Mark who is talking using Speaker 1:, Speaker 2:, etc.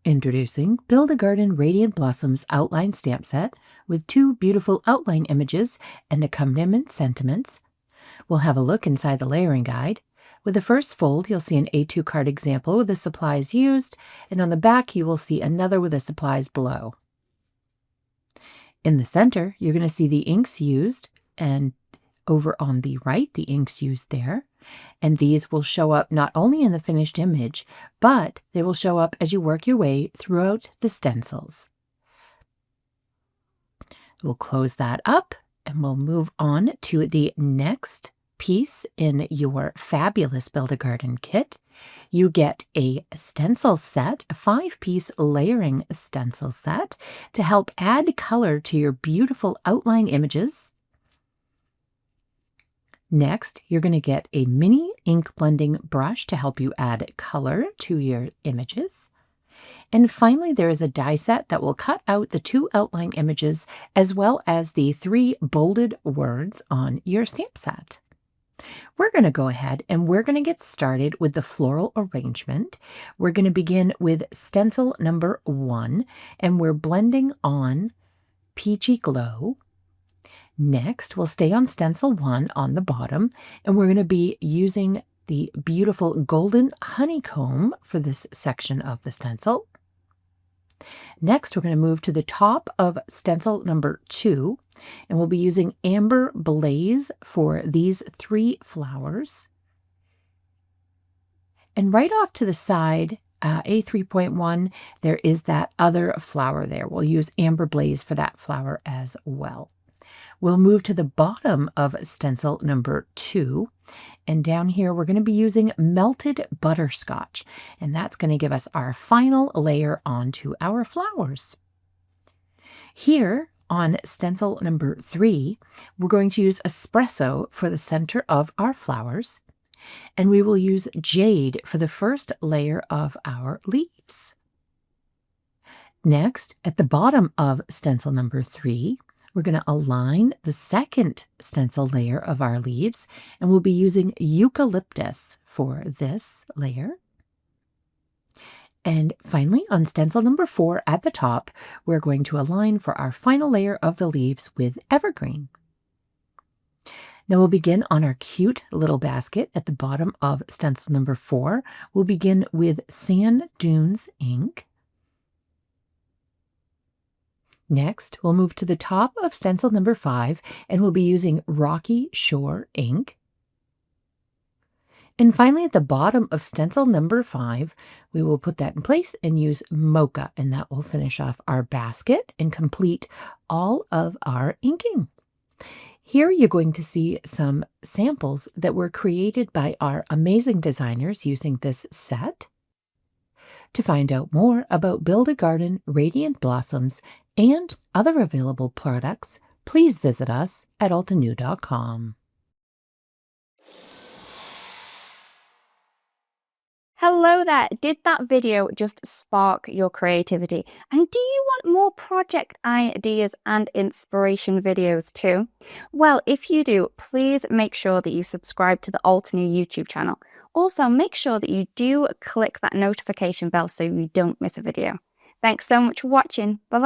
Speaker 1: Introducing Build a Garden Radiant Blossoms outline stamp set with 2 beautiful outline images and accompaniment sentiments. We'll have a look inside the layering guide. With the first fold, you'll see an A2 card example with the supplies used, and on the back you will see another with the supplies below. In the center, you're going to see the inks used, and over on the right, the inks used there. And these will show up not only in the finished image, but they will show up as you work your way throughout the stencils. We'll close that up and we'll move on to the next piece in your fabulous Build-A-Garden kit. You get a stencil set, a 5-piece layering stencil set to help add color to your beautiful outline images. Next, you're going to get a mini ink blending brush to help you add color to your images. And finally, there is a die set that will cut out the 2 outline images as well as the 3 bolded words on your stamp set. We're going to go ahead and we're going to get started with the floral arrangement. We're going to begin with stencil number 1, and we're blending on Peachy Glow. Next, we'll stay on stencil 1 on the bottom, and we're going to be using the beautiful golden honeycomb for this section of the stencil. Next, we're going to move to the top of stencil number 2, and we'll be using Amber Blaze for these 3 flowers. And right off to the side, A3.1, there is that other flower there. We'll use Amber Blaze for that flower as well. We'll move to the bottom of stencil number 2, and down here we're going to be using Melted Butterscotch, and that's going to give us our final layer onto our flowers. Here on stencil number 3, we're going to use Espresso for the center of our flowers, and we will use Jade for the first layer of our leaves. Next, at the bottom of stencil number 3, we're going to align the second stencil layer of our leaves, and we'll be using Eucalyptus for this layer. And finally, on stencil number 4 at the top, we're going to align for our final layer of the leaves with Evergreen. Now we'll begin on our cute little basket at the bottom of stencil number 4. We'll begin with Sand Dunes ink. Next, we'll move to the top of stencil number 5, and we'll be using Rocky Shore ink. And finally, at the bottom of stencil number 5, we will put that in place and use Mocha, and that will finish off our basket and complete all of our inking. Here you're going to see some samples that were created by our amazing designers using this set. To find out more about Build-A-Garden Radiant Blossoms and other available products, please visit us at altenew.com.
Speaker 2: Hello there! Did that video just spark your creativity? And do you want more project ideas and inspiration videos too? Well, if you do, please make sure that you subscribe to the Altenew YouTube channel. Also, make sure that you do click that notification bell so you don't miss a video. Thanks so much for watching. Bye-bye.